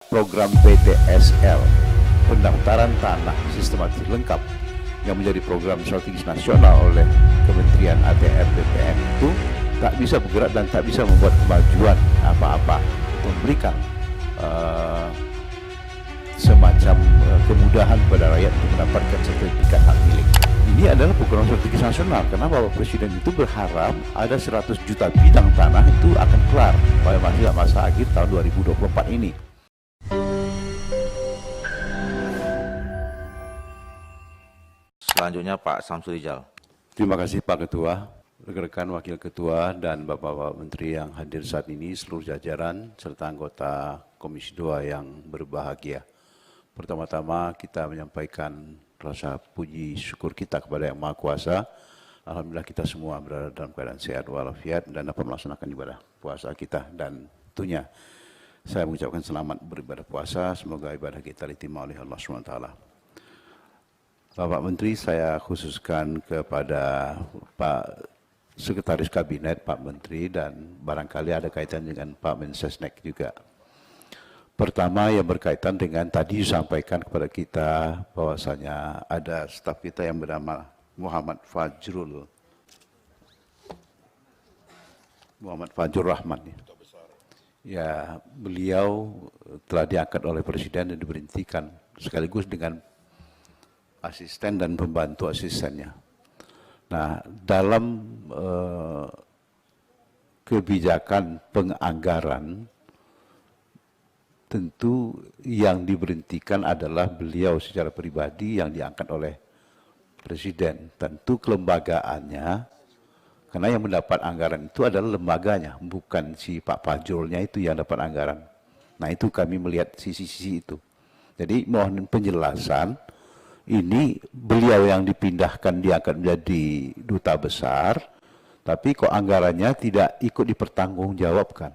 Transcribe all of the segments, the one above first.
program PTSL, pendaftaran tanah sistematis lengkap yang menjadi program strategis nasional oleh Kementerian ATR BPN itu tak bisa bergerak dan tak bisa membuat kemajuan apa-apa untuk memberikan semacam kemudahan kepada rakyat untuk mendapatkan sertifikat hak milik. Ini adalah program strategis nasional karena Bapak Presiden itu berharap ada 100 juta bidang tanah itu akan kelar pada masa akhir tahun 2024 ini. Selanjutnya Pak Samsul Rijal. Terima kasih Pak Ketua, rekan-rekan Wakil Ketua dan Bapak-Bapak Menteri yang hadir saat ini, seluruh jajaran serta anggota Komisi 2 yang berbahagia. Pertama-tama kita menyampaikan rasa puji syukur kita kepada Yang Maha Kuasa. Alhamdulillah kita semua berada dalam keadaan sehat walafiat dan dapat melaksanakan ibadah puasa kita, dan tentunya saya mengucapkan selamat beribadah puasa, semoga ibadah kita diterima oleh Allah SWT. Bapak Menteri, saya khususkan kepada Pak Sekretaris Kabinet, Pak Menteri, dan barangkali ada kaitan dengan Pak Mensesnek juga. Pertama yang berkaitan dengan tadi disampaikan kepada kita bahwasanya ada staf kita yang bernama Muhammad Fajrul Rahman. Ya, beliau telah diangkat oleh Presiden dan diberhentikan sekaligus dengan asisten dan pembantu asistennya. Nah, dalam kebijakan penganggaran, tentu yang diberhentikan adalah beliau secara pribadi yang diangkat oleh Presiden. Tentu kelembagaannya, karena yang mendapat anggaran itu adalah lembaganya, bukan si Pak Fajrulnya itu yang dapat anggaran. Nah, itu kami melihat sisi-sisi itu. Jadi mohon penjelasan, ini beliau yang dipindahkan, diangkat menjadi duta besar, tapi kok anggarannya tidak ikut dipertanggungjawabkan.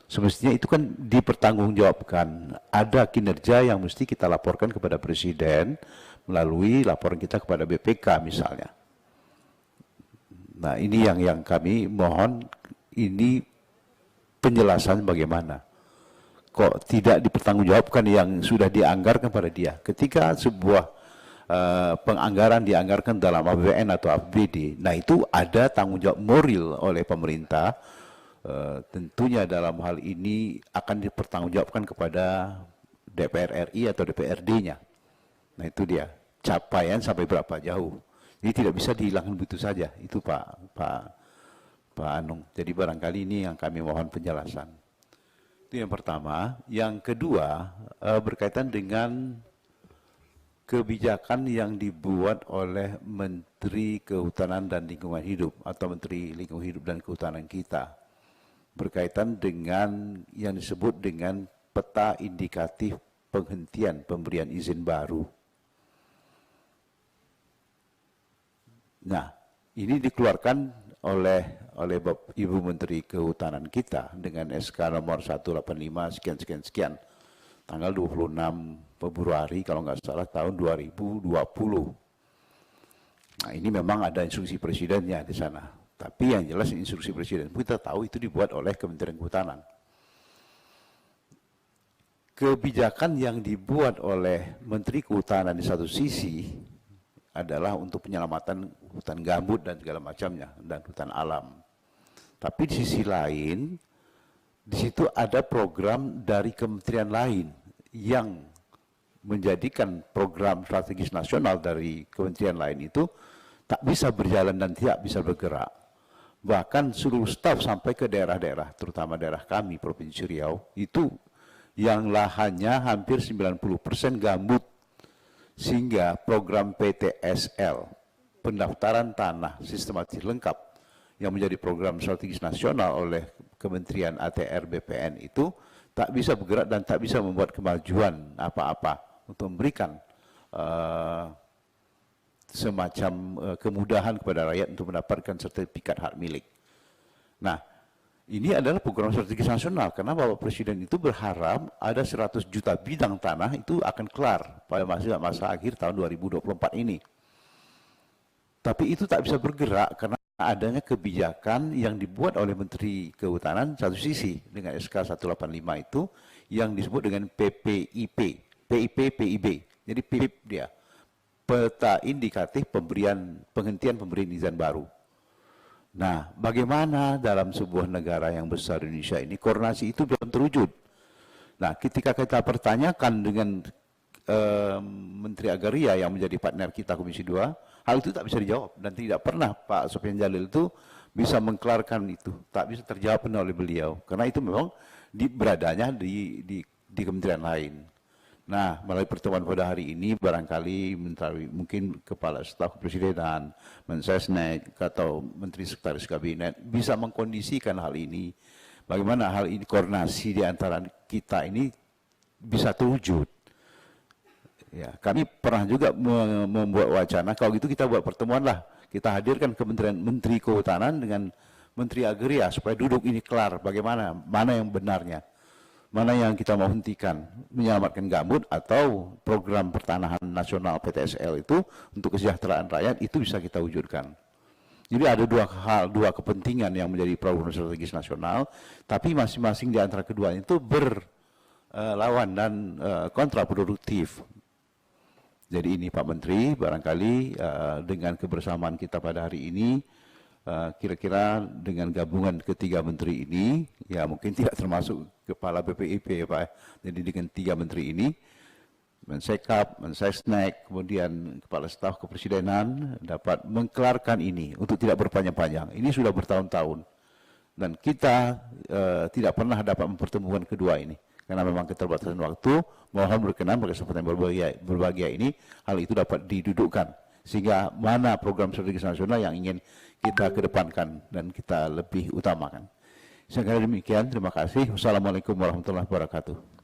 Semestinya itu kan dipertanggungjawabkan. Ada kinerja yang mesti kita laporkan kepada Presiden melalui laporan kita kepada BPK misalnya. Nah, ini yang kami mohon, ini penjelasan bagaimana. Kok tidak dipertanggungjawabkan yang sudah dianggarkan pada dia. Ketika sebuah penganggaran dianggarkan dalam APBN atau APBD, nah itu ada tanggung jawab moral oleh pemerintah. Tentunya dalam hal ini akan dipertanggungjawabkan kepada DPR RI atau DPRD-nya. Nah itu dia, capaian sampai berapa jauh. Ini tidak bisa dihilangkan begitu saja. Itu Pak Anung. Jadi barangkali ini yang kami mohon penjelasan. Itu yang pertama. Yang kedua, berkaitan dengan kebijakan yang dibuat oleh Menteri Kehutanan dan Lingkungan Hidup atau Menteri Lingkungan Hidup dan Kehutanan kita, berkaitan dengan yang disebut dengan peta indikatif penghentian pemberian izin baru. Nah, ini dikeluarkan oleh Ibu Menteri Kehutanan kita dengan SK nomor 185 sekian tanggal 26 Februari kalau nggak salah tahun 2020. Nah, ini memang ada instruksi presidennya di sana. Tapi yang jelas instruksi Presiden kita tahu itu dibuat oleh Kementerian Kehutanan. Kebijakan yang dibuat oleh Menteri Kehutanan di satu sisi adalah untuk penyelamatan hutan gambut dan segala macamnya dan hutan alam. Tapi di sisi lain, di situ ada program dari kementerian lain yang menjadikan program strategis nasional dari kementerian lain itu tak bisa berjalan dan tidak bisa bergerak. Bahkan seluruh staf sampai ke daerah-daerah, terutama daerah kami, Provinsi Riau, itu yang lahannya hampir 90% gambut. Sehingga program PTSL, pendaftaran tanah sistematis lengkap, yang menjadi program strategis nasional oleh Kementerian ATR BPN itu tak bisa bergerak dan tak bisa membuat kemajuan apa-apa untuk memberikan semacam kemudahan kepada rakyat untuk mendapatkan sertifikat hak milik. Nah, ini adalah program strategis nasional karena Bapak Presiden itu berharap ada 100 juta bidang tanah itu akan kelar pada masa akhir tahun 2024 ini. Tapi itu tak bisa bergerak karena adanya kebijakan yang dibuat oleh Menteri Kehutanan satu sisi dengan SK 185 itu yang disebut dengan PIB. Jadi PIB dia, peta indikatif penghentian pemberian izin baru. Nah, bagaimana dalam sebuah negara yang besar Indonesia ini koordinasi itu belum terwujud. Nah, ketika kita pertanyakan dengan Menteri Agraria yang menjadi partner kita Komisi 2, hal itu tak bisa dijawab dan tidak pernah Pak Sofyan Jalil itu bisa mengkelarkan itu, tak bisa terjawab oleh beliau karena itu memang beradanya di kementerian lain. Nah, melalui pertemuan pada hari ini barangkali mungkin Kepala Staf Kepresidenan, Mensesnek atau Menteri Sekretaris Kabinet bisa mengkondisikan hal ini. Bagaimana hal ini koordinasi di antara kita ini bisa terwujud. Ya, kami pernah juga membuat wacana, kalau gitu kita buat pertemuan lah. Kita hadirkan Kementerian Menteri Kehutanan dengan Menteri Agraria supaya duduk ini kelar bagaimana, mana yang benarnya. Mana yang kita mau hentikan, menyelamatkan gambut atau program pertanahan nasional PTSL itu untuk kesejahteraan rakyat itu bisa kita wujudkan. Jadi ada dua kepentingan yang menjadi program strategis nasional, tapi masing-masing di antara keduanya itu berlawan dan kontraproduktif. Jadi ini Pak Menteri, barangkali dengan kebersamaan kita pada hari ini, kira-kira dengan gabungan ketiga menteri ini, ya mungkin tidak termasuk Kepala BPIP ya Pak, jadi dengan 3 menteri ini, Mensekap, Mensesnek, kemudian Kepala Staf Kepresidenan dapat mengkelarkan ini untuk tidak berpanjang-panjang. Ini sudah bertahun-tahun dan kita tidak pernah dapat mempertemukan kedua ini karena memang keterbatasan waktu. Mohon berkenan pada kesempatan berbahagia ini hal itu dapat didudukkan sehingga mana program strategis nasional yang ingin kita kedepankan dan kita lebih utamakan. Saya kira demikian. Terima kasih. Wassalamualaikum warahmatullahi wabarakatuh.